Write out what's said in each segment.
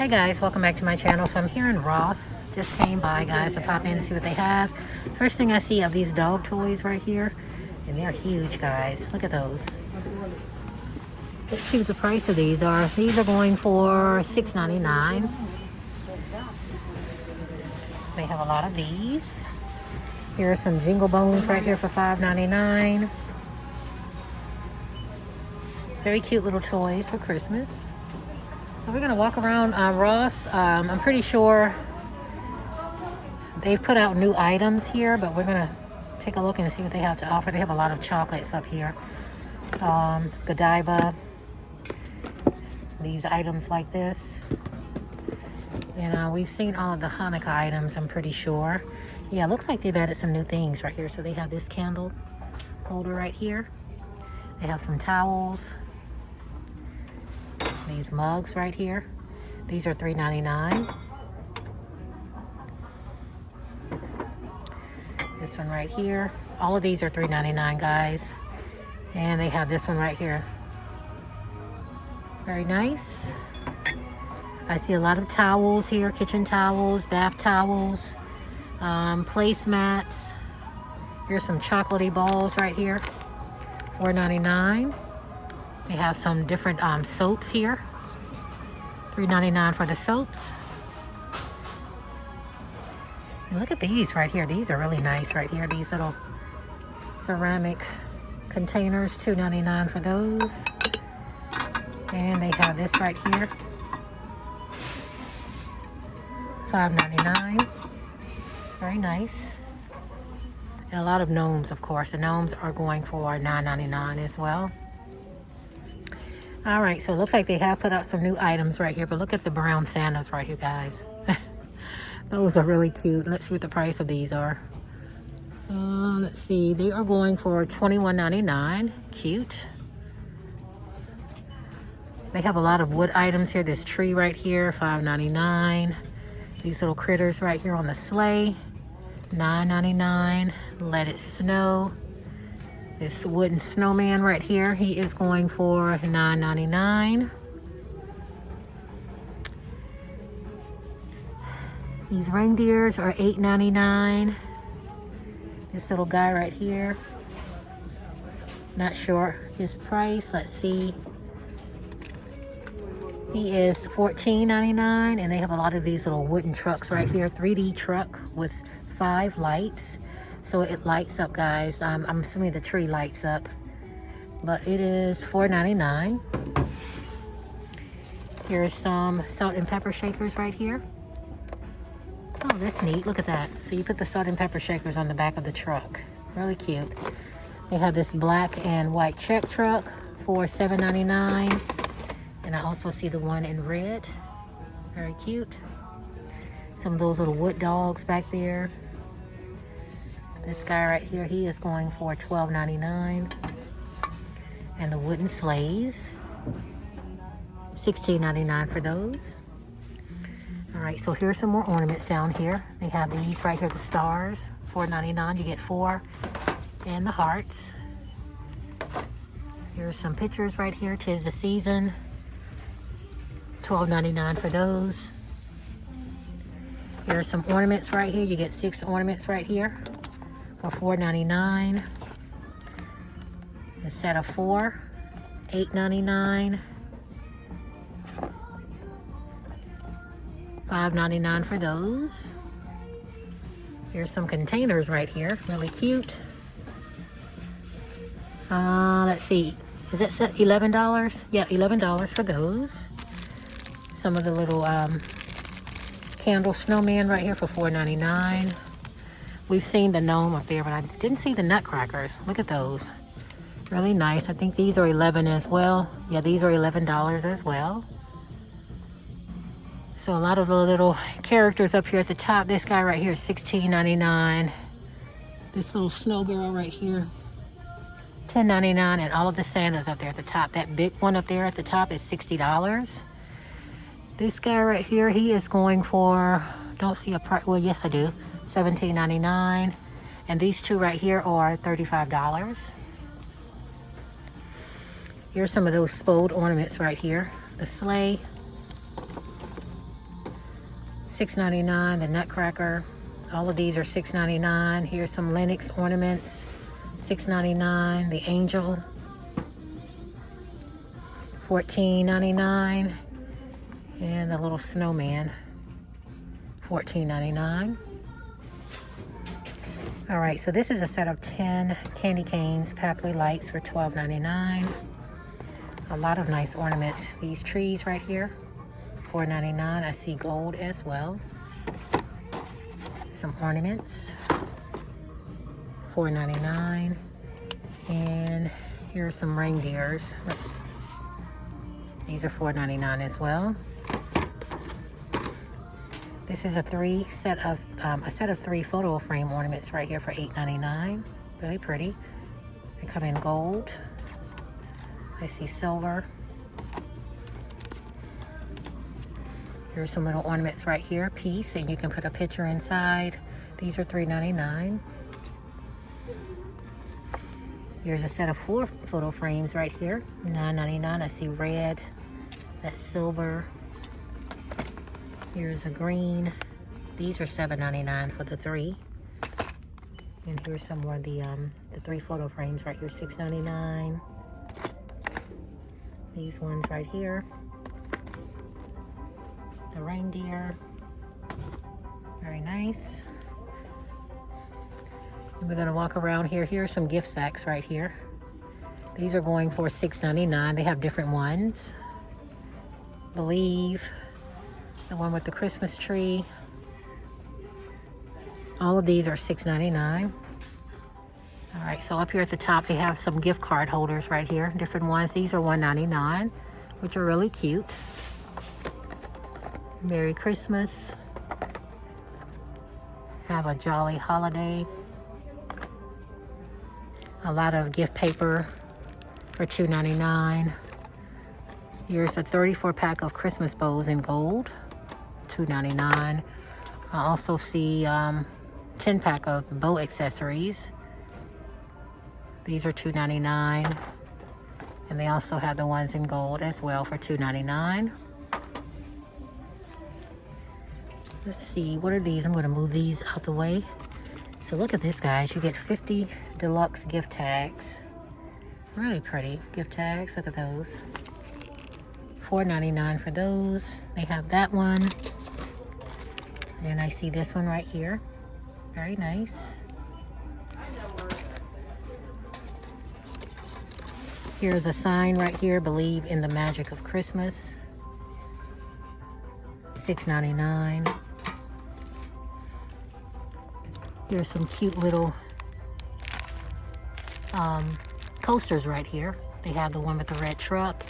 Hey guys, welcome back to my channel. So I'm here in Ross. Just came by, guys, to pop in to see what they have. First thing I see of these dog toys right here, and they're huge, guys. Look at those. Let's see what the price of these are. These are going for $6.99. They have a lot of these. Here are some Jingle Bones right here for $5.99. Very cute little toys for Christmas. So we're gonna walk around Ross. I'm pretty sure they've put out new items here, but we're gonna take a look and see what they have to offer. They have a lot of chocolates up here. Godiva, these items like this. And we've seen all of the Hanukkah items, I'm pretty sure. Yeah, it looks like they've added some new things right here. So they have this candle holder right here. They have some towels. These mugs right here. These are $3.99. This one right here. All of these are $3.99, guys. And they have this one right here. Very nice. I see a lot of towels here. Kitchen towels, bath towels, placemats. Here's some chocolatey balls right here. $4.99. They have some different soaps here. $3.99 for the soaps. And look at these right here. These are really nice right here. These little ceramic containers. $2.99 for those. And they have this right here. $5.99. Very nice. And a lot of gnomes, of course. The gnomes are going for $9.99 as well. All right, so it looks like they have put out some new items right here, but look at the brown Santas right here, guys. Those are really cute. Let's see what the price of these are. Let's see, they are going for $21.99. Cute. They have a lot of wood items here. This tree right here, $5.99. These little critters right here on the sleigh, $9.99. Let It Snow. This wooden snowman right here, he is going for $9.99. These reindeers are $8.99. This little guy right here, not sure his price. Let's see. He is $14.99, and they have a lot of these little wooden trucks right here. 3D truck with 5 lights. So it lights up, guys. I'm assuming the tree lights up. But it is $4.99. Here's some salt and pepper shakers right here. Oh, that's neat. Look at that. So you put the salt and pepper shakers on the back of the truck. Really cute. They have this black and white check truck for $7.99. And I also see the one in red. Very cute. Some of those little wood dogs back there. This guy right here, he is going for $12.99. And the wooden sleighs, $16.99 for those. All right, so here's some more ornaments down here. They have these right here, the stars, $4.99. You get 4, and the hearts. Here's some pictures right here. 'Tis the Season, $12.99 for those. Here are some ornaments right here. You get 6 ornaments right here for $4.99. A set of 4, $8.99. $5.99 for those. Here's some containers right here. Really cute. Let's see. Is that set $11? Yeah, $11 for those. Some of the little candle snowman right here for $4.99. We've seen the gnome up there, but I didn't see the nutcrackers. Look at those. Really nice. I think these are $11 as well. Yeah, these are $11 as well. So a lot of the little characters up here at the top. This guy right here is $16.99. This little snow girl right here, $10.99. And all of the Santas up there at the top. That big one up there at the top is $60. This guy right here, he is going for, don't see a price. Well, yes, I do. $17.99. And these two right here are $35. Here's some of those spoiled ornaments right here. The sleigh. $6.99. The Nutcracker, all of these are $6.99. Here's some Lenox ornaments, $6.99. The Angel, $14.99. And the little snowman, $14.99. All right, so this is a set of 10 candy canes, Papley Lights for $12.99. A lot of nice ornaments. These trees right here, $4.99. I see gold as well. Some ornaments, $4.99. And here are some reindeers. These are $4.99 as well. This is a set of 3 photo frame ornaments right here for $8.99. Really pretty. They come in gold. I see silver. Here's some little ornaments right here, piece, and you can put a picture inside. These are $3.99. Here's a set of 4 photo frames right here, $9.99. I see red, that's silver. Here's a green. These are $7.99 for the 3. And here's some more of the 3 photo frames right here, $6.99. These ones right here. The reindeer. Very nice. And we're gonna walk around here. Here's some gift sacks right here. These are going for $6.99. They have different ones. Believe. The one with the Christmas tree. All of these are $6.99. All right, so up here at the top, they have some gift card holders right here. Different ones. These are $1.99, which are really cute. Merry Christmas. Have a jolly holiday. A lot of gift paper for $2.99. Here's a 34 pack of Christmas bows in gold. $2.99. I also see 10 pack of bow accessories. These are $2.99. And they also have the ones in gold as well for $2.99. Let's see, what are these? I'm going to move these out the way. So look at this, guys. You get 50 deluxe gift tags. Really pretty gift tags. Look at those. $4.99 for those. They have that one. And I see this one right here. Very nice. Here's a sign right here, Believe in the Magic of Christmas. $6.99. Here's some cute little coasters right here. They have the one with the red truck.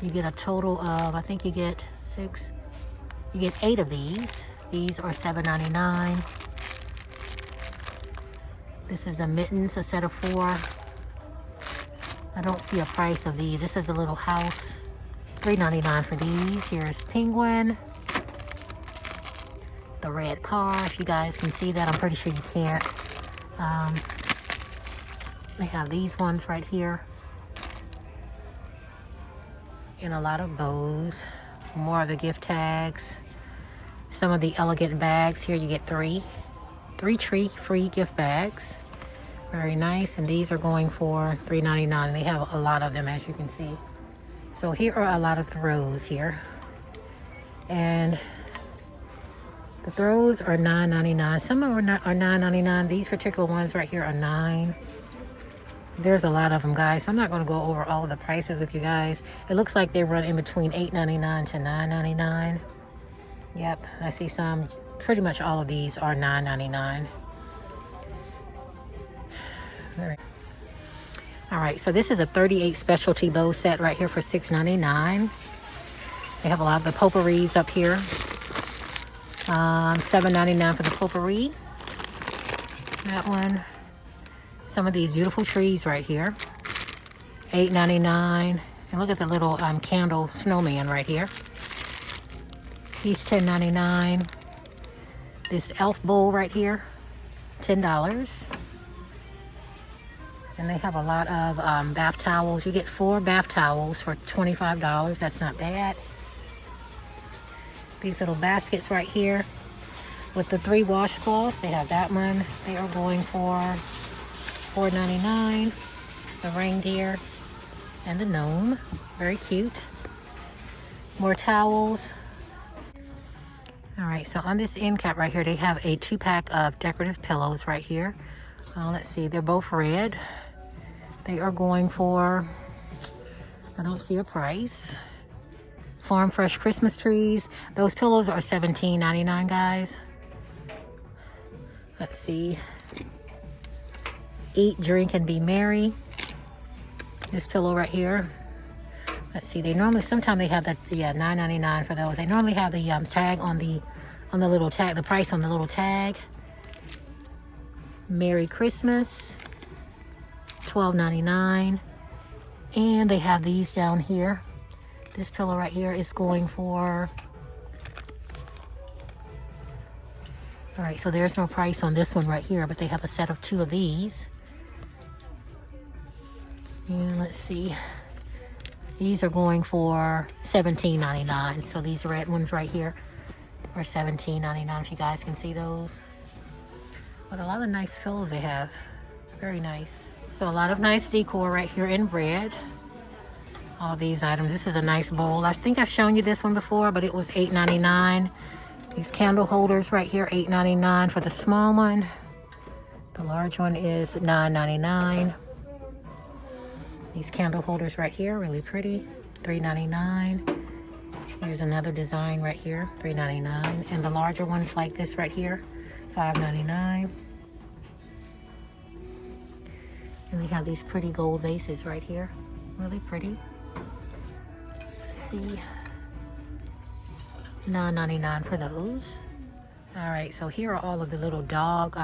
You get a total of, I think you get 8 of these. These are $7.99. This is a mittens, a set of 4. I don't see a price of these. This is a little house. $3.99 for these. Here's penguin. The red car, if you guys can see that. I'm pretty sure you can't. They have these ones right here. And a lot of bows. More of the gift tags. Some of the elegant bags. Here you get 3 tree free gift bags. Very nice. And these are going for $3.99. They have a lot of them, as you can see. So here are a lot of throws here. And the throws are $9.99. Some of them are $9.99. These particular ones right here are $9. There's a lot of them, guys. So I'm not going to go over all of the prices with you guys. It looks like they run in between $8.99 to $9.99. Yep, I see some. Pretty much all of these are $9.99. All right, so this is a 38 specialty bow set right here for $6.99. They have a lot of the potpourris up here. $7.99 for the potpourri. That one. Some of these beautiful trees right here. $8.99. And look at the little candle snowman right here. He's $10.99. This elf bowl right here, $10. And they have a lot of bath towels. You get 4 bath towels for $25. That's not bad. These little baskets right here, with the 3 washcloths. They have that one. They are going for $4.99. The reindeer and the gnome. Very cute. More towels. All right, so on this end cap right here, they have a 2-pack of decorative pillows right here. Let's see, they're both red. They are going for, I don't see a price. Farm Fresh Christmas trees. Those pillows are $17.99, guys. Let's see. Eat, drink, and be merry. This pillow right here. Let's see, they normally, sometimes they have that, yeah, $9.99 for those. They normally have the tag on the little tag, the price on the little tag. Merry Christmas, $12.99. And they have these down here. This pillow right here is going for, all right, so there's no price on this one right here, but they have a set of 2 of these. And let's see. These are going for $17.99. So these red ones right here are $17.99, if you guys can see those. But a lot of nice pillows they have. Very nice. So a lot of nice decor right here in red. All these items. This is a nice bowl. I think I've shown you this one before, but it was $8.99. These candle holders right here, $8.99 for the small one. The large one is $9.99. These candle holders right here, really pretty, $3.99. Here's another design right here, $3.99. And the larger ones like this right here, $5.99. And we have these pretty gold vases right here, really pretty. Let's see, $9.99 for those. All right, so here are all of the little dog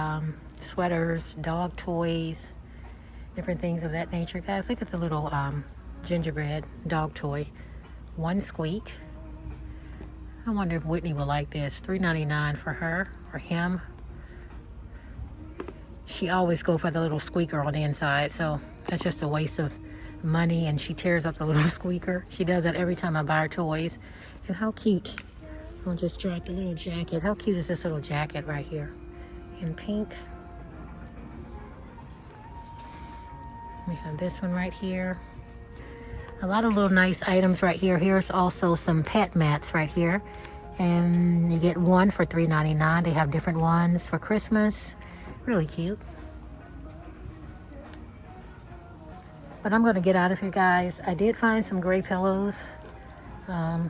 sweaters, dog toys, different things of that nature. Guys, look at the little gingerbread dog toy. One squeak. I wonder if Whitney will like this. $3.99 for her or him. She always go for the little squeaker on the inside, so that's just a waste of money, and she tears up the little squeaker. She does that every time I buy her toys. And how cute. I'll just drop the little jacket. How cute is this little jacket right here in pink? We have this one right here. A lot of little nice items right here. Here's also some pet mats right here. And you get one for $3.99. They have different ones for Christmas. Really cute. But I'm going to get out of here, guys. I did find some gray pillows. I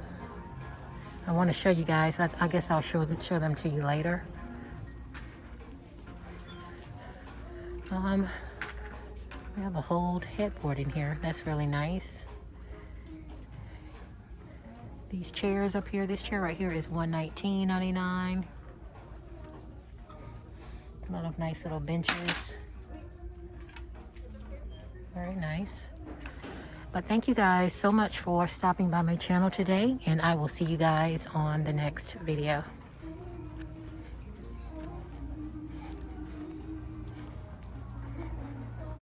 want to show you guys, but I guess I'll show them to you later. We have a whole headboard in here. That's really nice. These chairs up here, this chair right here is $119.99. A lot of nice little benches. Very nice. But thank you guys so much for stopping by my channel today, and I will see you guys on the next video.